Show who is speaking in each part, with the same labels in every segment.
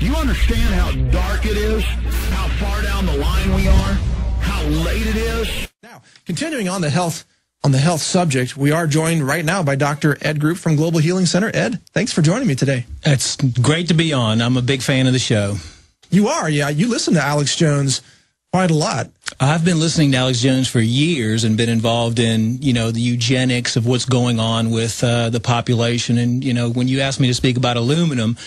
Speaker 1: Do you understand how dark it is? How far down the line we are? How late it is?
Speaker 2: Now, continuing on the health subject, we are joined right now by Dr. Ed Group from Global Healing Center. Ed, thanks for joining me today.
Speaker 3: It's great to be on. I'm a big fan of the show.
Speaker 2: You are, yeah. You listen to Alex Jones quite a lot.
Speaker 3: I've been listening to Alex Jones for years and been involved in, the eugenics of what's going on with the population. And, when you asked me to speak about aluminum,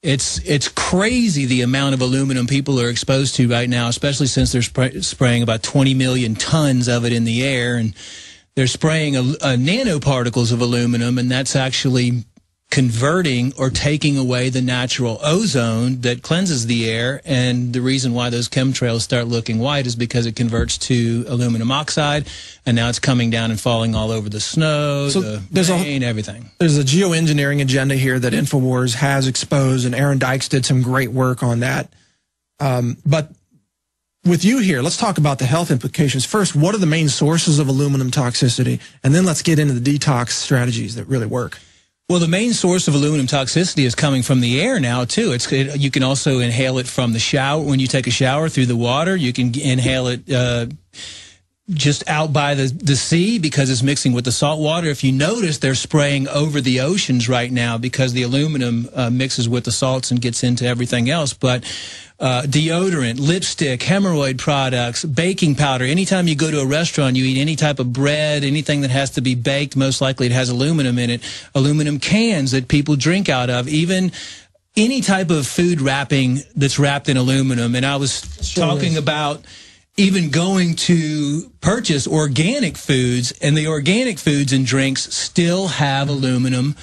Speaker 3: it's crazy the amount of aluminum people are exposed to right now, especially since they're spraying about 20 million tons of it in the air. And they're spraying nanoparticles of aluminum, and that's actually converting or taking away the natural ozone that cleanses the air. And the reason why those chemtrails start looking white is because it converts to aluminum oxide, and now it's coming down and falling all over the snow, the rain, everything. There's
Speaker 2: a geoengineering agenda here that InfoWars has exposed, and Aaron Dykes did some great work on that. But with you here, let's talk about the health implications. First, what are the main sources of aluminum toxicity? And then let's get into the detox strategies that really work.
Speaker 3: Well, the main source of aluminum toxicity is coming from the air now, too. You can also inhale it from the shower. When you take a shower through the water, you can inhale it just out by the sea because it's mixing with the salt water. If you notice, they're spraying over the oceans right now because the aluminum mixes with the salts and gets into everything else. But deodorant, lipstick, hemorrhoid products, baking powder. Anytime you go to a restaurant, you eat any type of bread, anything that has to be baked, most likely it has aluminum in it. Aluminum cans that people drink out of, even any type of food wrapping that's wrapped in aluminum. And I was talking about even going to purchase organic foods, and the organic foods and drinks still have aluminum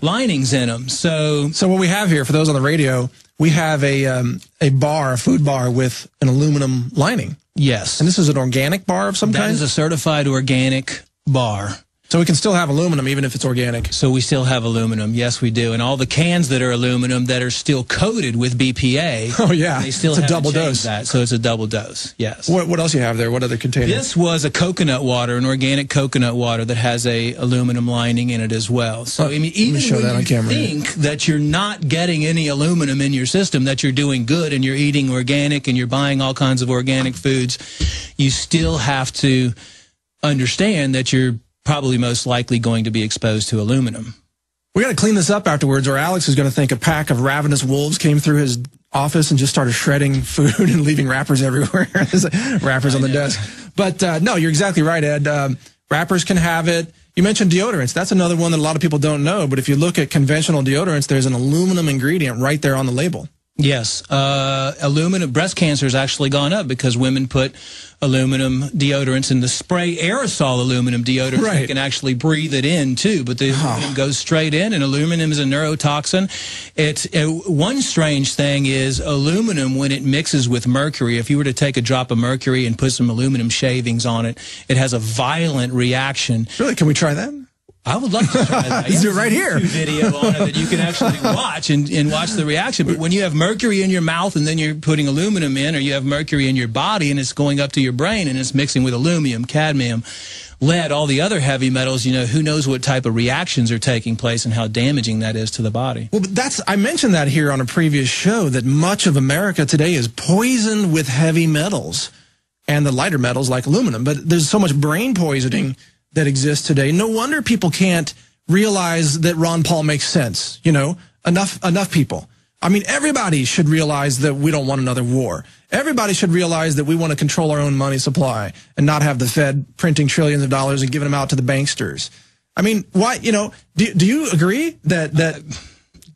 Speaker 3: linings in them. So
Speaker 2: what we have here, for those on the radio, we have a food bar with an aluminum lining.
Speaker 3: Yes.
Speaker 2: And this is an organic bar of some kind?
Speaker 3: That is a certified organic bar.
Speaker 2: So we can still have aluminum even if it's organic?
Speaker 3: So we still have aluminum. Yes, we do. And all the cans that are aluminum that are still coated with BPA.
Speaker 2: Oh, yeah.
Speaker 3: They still
Speaker 2: it's a double dose.
Speaker 3: That, so it's a double dose, yes.
Speaker 2: What else you have there? What other containers?
Speaker 3: This was a coconut water, an organic coconut water that has a aluminum lining in it as well. So I mean, even when you think that you're not getting any aluminum in your system, that you're doing good and you're eating organic and you're buying all kinds of organic foods, you still have to understand that you're probably most likely going to be exposed to aluminum.
Speaker 2: We got to clean this up afterwards, or Alex is going to think a pack of ravenous wolves came through his office and just started shredding food and leaving wrappers everywhere. Wrappers on the desk. But no, you're exactly right, Ed. Wrappers can have it. You mentioned deodorants. That's another one that a lot of people don't know. But if you look at conventional deodorants, there's an aluminum ingredient right there on the label.
Speaker 3: Yes. Aluminum breast cancer has actually gone up because women put aluminum deodorants in the spray aerosol aluminum deodorant. Right. You can actually breathe it in, too. But the aluminum goes straight in, and aluminum is a neurotoxin. One strange thing is aluminum, when it mixes with mercury, if you were to take a drop of mercury and put some aluminum shavings on it, it has a violent reaction.
Speaker 2: Really? Can we try that?
Speaker 3: I would love to try that.
Speaker 2: Let's do it right here.
Speaker 3: Video on it that you can actually watch and watch the reaction. But when you have mercury in your mouth and then you're putting aluminum in, or you have mercury in your body and it's going up to your brain and it's mixing with aluminum, cadmium, lead, all the other heavy metals, who knows what type of reactions are taking place and how damaging that is to the body.
Speaker 2: Well, but I mentioned that here on a previous show, that much of America today is poisoned with heavy metals and the lighter metals like aluminum. But there's so much brain poisoning that exists today. No wonder people can't realize that Ron Paul makes sense. Enough people. I mean, everybody should realize that we don't want another war. Everybody should realize that we want to control our own money supply and not have the Fed printing trillions of dollars and giving them out to the banksters. I mean, why, do you agree that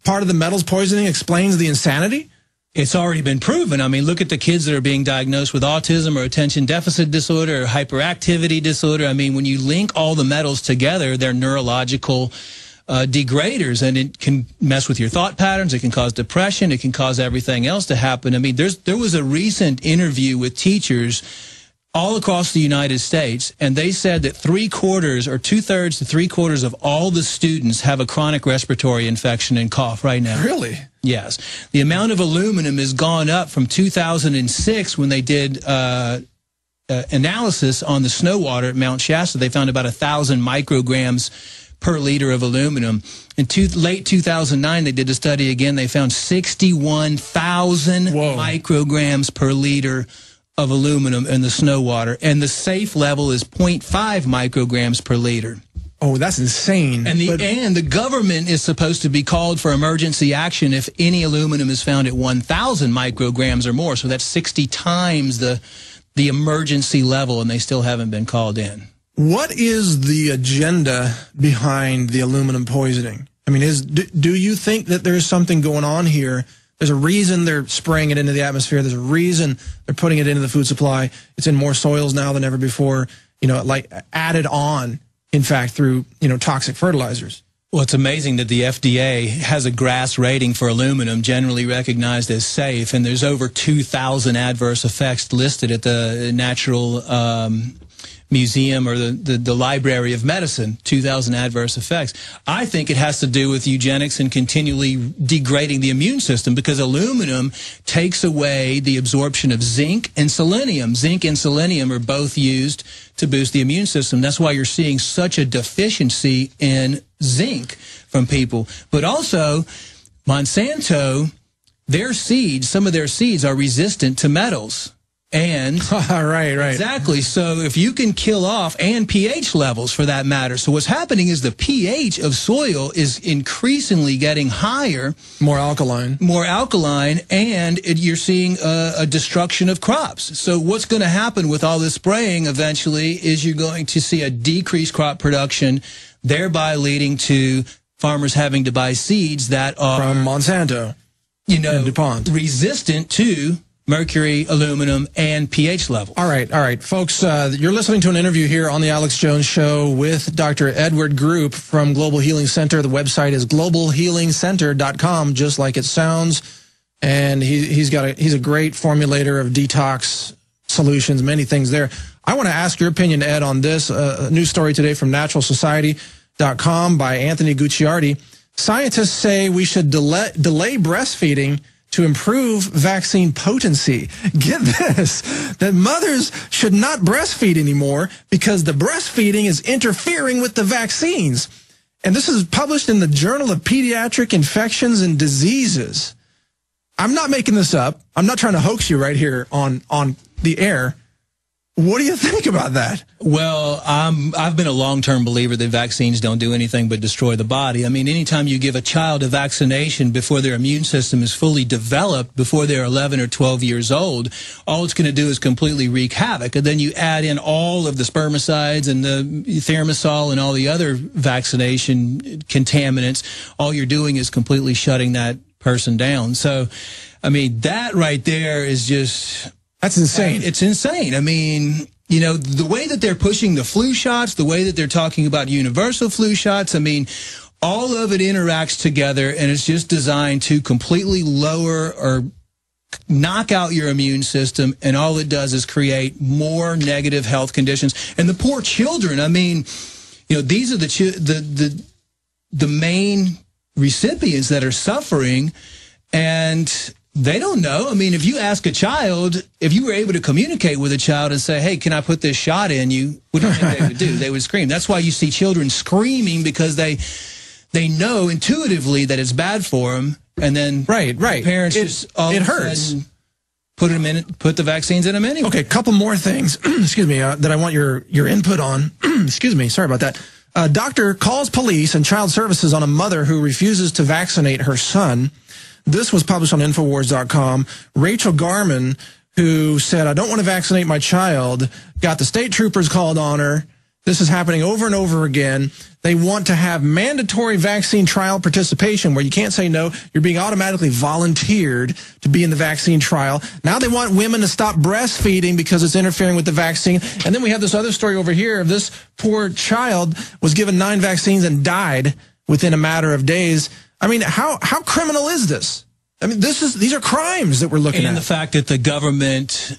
Speaker 2: part of the metals poisoning explains the insanity?
Speaker 3: It's already been proven. I mean, look at the kids that are being diagnosed with autism or attention deficit disorder or hyperactivity disorder. I mean, when you link all the metals together, they're neurological degraders, and it can mess with your thought patterns. It can cause depression. It can cause everything else to happen. I mean, there was a recent interview with teachers all across the United States, and they said that 3/4 or 2/3 to 3/4 of all the students have a chronic respiratory infection and cough right now.
Speaker 2: Really?
Speaker 3: Yes. The amount of aluminum has gone up from 2006 when they did analysis on the snow water at Mount Shasta. They found about 1,000 micrograms per liter of aluminum. In late 2009, they did a study again. They found 61,000 micrograms per liter of aluminum in the snow water, and the safe level is 0.5 micrograms per liter.
Speaker 2: Oh, that's insane.
Speaker 3: And the government is supposed to be called for emergency action if any aluminum is found at 1,000 micrograms or more. So that's 60 times the emergency level, and they still haven't been called in.
Speaker 2: What is the agenda behind the aluminum poisoning? I mean, do you think that there's something going on here? There's a reason they're spraying it into the atmosphere. There's a reason they're putting it into the food supply. It's in more soils now than ever before, you know, like added on, in fact, through, you know, toxic fertilizers.
Speaker 3: Well, it's amazing that the FDA has a GRAS rating for aluminum, generally recognized as safe, and there's over 2,000 adverse effects listed at the Natural Museum or the Library of Medicine, 2,000 adverse effects. I think it has to do with eugenics and continually degrading the immune system, because aluminum takes away the absorption of zinc and selenium. Zinc and selenium are both used to boost the immune system. That's why you're seeing such a deficiency in zinc from people. But also, Monsanto, their seeds, some of their seeds are resistant to metals. And
Speaker 2: right.
Speaker 3: Exactly. So if you can kill off, and pH levels for that matter. So what's happening is the pH of soil is increasingly getting higher.
Speaker 2: More alkaline,
Speaker 3: and you're seeing a destruction of crops. So what's going to happen with all this spraying eventually is you're going to see a decreased crop production, thereby leading to farmers having to buy seeds that are
Speaker 2: from Monsanto,
Speaker 3: you know,
Speaker 2: and DuPont,
Speaker 3: resistant to mercury, aluminum, and pH level.
Speaker 2: All right, folks, you're listening to an interview here on the Alex Jones Show with Dr. Edward Group from Global Healing Center. The website is globalhealingcenter.com, just like it sounds. And he's a great formulator of detox solutions, many things there. I want to ask your opinion, Ed, on this. A news story today from naturalsociety.com by Anthony Gucciardi. Scientists say we should delay breastfeeding to improve vaccine potency. Get this, that mothers should not breastfeed anymore because the breastfeeding is interfering with the vaccines. And this is published in the Journal of Pediatric Infections and Diseases. I'm not making this up. I'm not trying to hoax you right here on the air. What do you think about that?
Speaker 3: Well, I've been a long-term believer that vaccines don't do anything but destroy the body. I mean, anytime you give a child a vaccination before their immune system is fully developed, before they're 11 or 12 years old, all it's going to do is completely wreak havoc. And then you add in all of the spermicides and the thimerosal and all the other vaccination contaminants. All you're doing is completely shutting that person down. So, I mean, that right there is just...
Speaker 2: That's insane.
Speaker 3: It's insane. I mean, you know, the way that they're pushing the flu shots, the way that they're talking about universal flu shots, I mean, all of it interacts together, and it's just designed to completely lower or knock out your immune system, and all it does is create more negative health conditions. And the poor children, I mean, you know, these are the main recipients that are suffering, and they don't know. I mean, if you ask a child, if you were able to communicate with a child and say, hey, can I put this shot in you? What do you think they would do? They would scream. That's why you see children screaming, because they know intuitively that it's bad for them. And then parents just all
Speaker 2: it
Speaker 3: of a
Speaker 2: hurts.
Speaker 3: sudden put the vaccines in them anyway.
Speaker 2: Okay, a couple more things, excuse me, that I want your input on. Excuse me, sorry about that. Doctor calls police and child services on a mother who refuses to vaccinate her son. This was published on Infowars.com. Rachel Garman, who said, I don't want to vaccinate my child, got the state troopers called on her. This is happening over and over again. They want to have mandatory vaccine trial participation where you can't say no. You're being automatically volunteered to be in the vaccine trial. Now they want women to stop breastfeeding because it's interfering with the vaccine. And then we have this other story over here of this poor child was given 9 vaccines and died within a matter of days. I mean, how criminal is this? I mean, these are crimes that we're looking at.
Speaker 3: And the fact that the government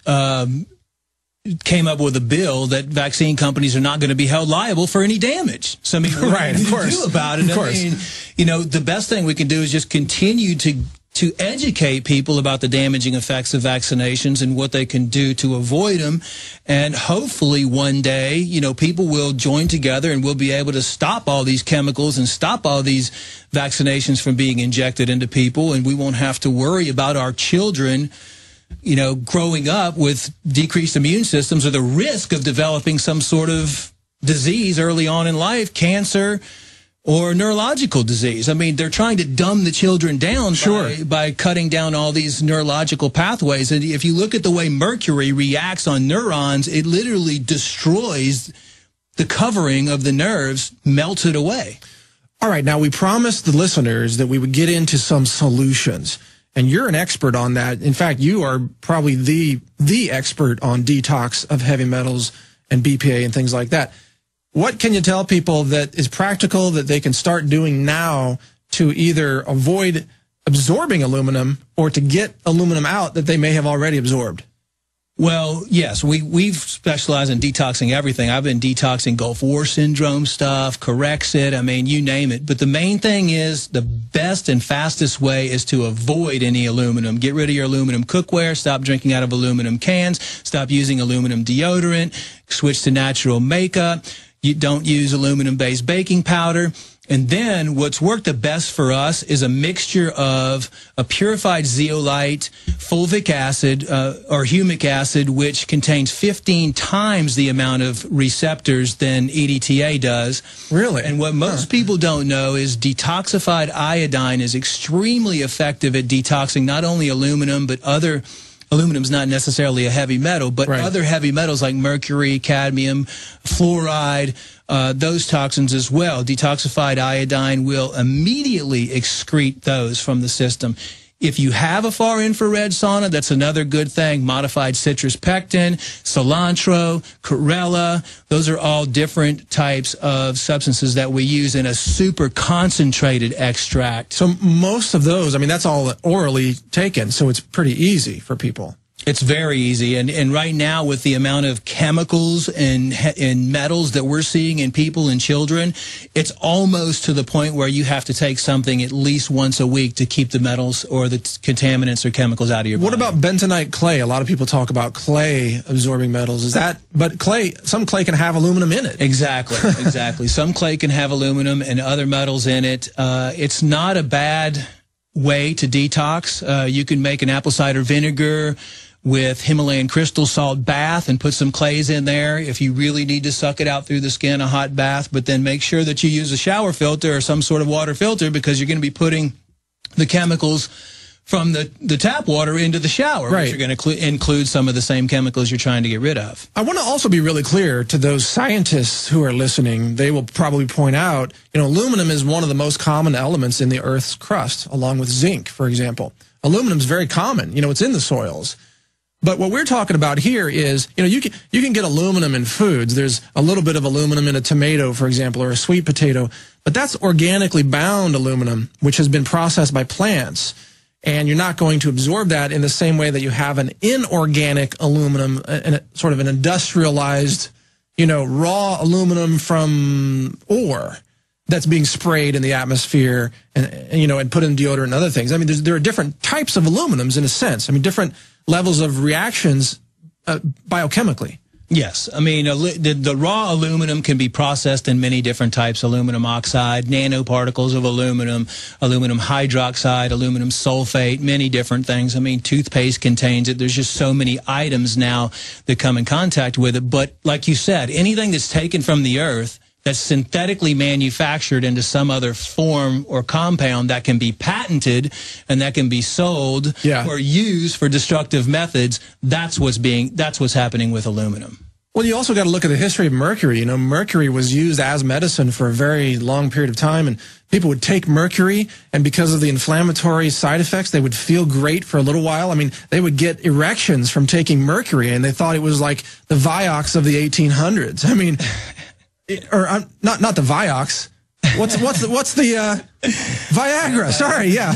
Speaker 3: came up with a bill that vaccine companies are not going to be held liable for any damage. So, I mean, what
Speaker 2: right,
Speaker 3: do
Speaker 2: of course.
Speaker 3: do about it?
Speaker 2: Of course.
Speaker 3: I mean, you know, the best thing we can do is just continue to to educate people about the damaging effects of vaccinations and what they can do to avoid them. And hopefully one day, you know, people will join together and we'll be able to stop all these chemicals and stop all these vaccinations from being injected into people. And we won't have to worry about our children, you know, growing up with decreased immune systems or the risk of developing some sort of disease early on in life, cancer, or neurological disease. I mean, they're trying to dumb the children down by cutting down all these neurological pathways. And if you look at the way mercury reacts on neurons, it literally destroys the covering of the nerves, melts it away.
Speaker 2: All right, now we promised the listeners that we would get into some solutions. And you're an expert on that. In fact, you are probably the expert on detox of heavy metals and BPA and things like that. What can you tell people that is practical that they can start doing now to either avoid absorbing aluminum or to get aluminum out that they may have already absorbed?
Speaker 3: Well, yes, we've specialized in detoxing everything. I've been detoxing Gulf War syndrome stuff, Corexit, I mean, you name it. But the main thing is the best and fastest way is to avoid any aluminum. Get rid of your aluminum cookware, stop drinking out of aluminum cans, stop using aluminum deodorant, switch to natural makeup. You don't use aluminum-based baking powder. And then what's worked the best for us is a mixture of a purified zeolite, fulvic acid, or humic acid, which contains 15 times the amount of receptors than EDTA does.
Speaker 2: Really?
Speaker 3: And what most people don't know is detoxified iodine is extremely effective at detoxing not only aluminum, but other aluminum's not necessarily a heavy metal, but other heavy metals like mercury, cadmium, fluoride, those toxins as well. Detoxified iodine will immediately excrete those from the system. If you have a far infrared sauna, that's another good thing. Modified citrus pectin, cilantro, chlorella, those are all different types of substances that we use in a super concentrated extract.
Speaker 2: So most of those, I mean, that's all orally taken, so it's pretty easy for people.
Speaker 3: It's very easy, and right now with the amount of chemicals and metals that we're seeing in people and children, it's almost to the point where you have to take something at least once a week to keep the metals or the contaminants or chemicals out of your body.
Speaker 2: What about bentonite clay? A lot of people talk about clay absorbing metals. Is that, but clay, some clay can have aluminum in it.
Speaker 3: Exactly, exactly. Some clay can have aluminum and other metals in it. It's not a bad way to detox. You can make an apple cider vinegar with Himalayan crystal salt bath and put some clays in there if you really need to suck it out through the skin, a hot bath, but then make sure that you use a shower filter or some sort of water filter because you're going to be putting the chemicals from the tap water into the shower, which are going to include some of the same chemicals you're trying to get rid of.
Speaker 2: I want to also be really clear to those scientists who are listening. They will probably point out, you know, aluminum is one of the most common elements in the Earth's crust, along with zinc, for example. Aluminum is very common. You know, it's in the soils. But what we're talking about here is, you know, you can get aluminum in foods. There's a little bit of aluminum in a tomato, for example, or a sweet potato. But that's organically bound aluminum, which has been processed by plants. And you're not going to absorb that in the same way that you have an inorganic aluminum, sort of an industrialized, you know, raw aluminum from ore that's being sprayed in the atmosphere and you know, and put in deodorant and other things. I mean, there are different types of aluminums in a sense. I mean, different levels of reactions biochemically.
Speaker 3: Yes. I mean, the raw aluminum can be processed in many different types. Aluminum oxide, nanoparticles of aluminum, aluminum hydroxide, aluminum sulfate, many different things. I mean, toothpaste contains it. There's just so many items now that come in contact with it. But like you said, anything that's taken from the earth that's synthetically manufactured into some other form or compound that can be patented and that can be sold or used for destructive methods, that's what's happening with aluminum.
Speaker 2: Well, you also got to look at the history of mercury. You know, mercury was used as medicine for a very long period of time, and people would take mercury, and because of the inflammatory side effects, they would feel great for a little while. I mean, they would get erections from taking mercury, and they thought it was like the Vioxx of the 1800s. I mean, or not the Vioxx. What's the Viagra? Sorry, yeah.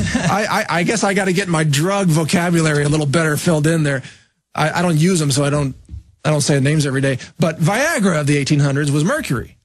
Speaker 2: I guess I got to get my drug vocabulary a little better filled in there. I don't use them, so I don't say names every day. But Viagra of the 1800s was mercury.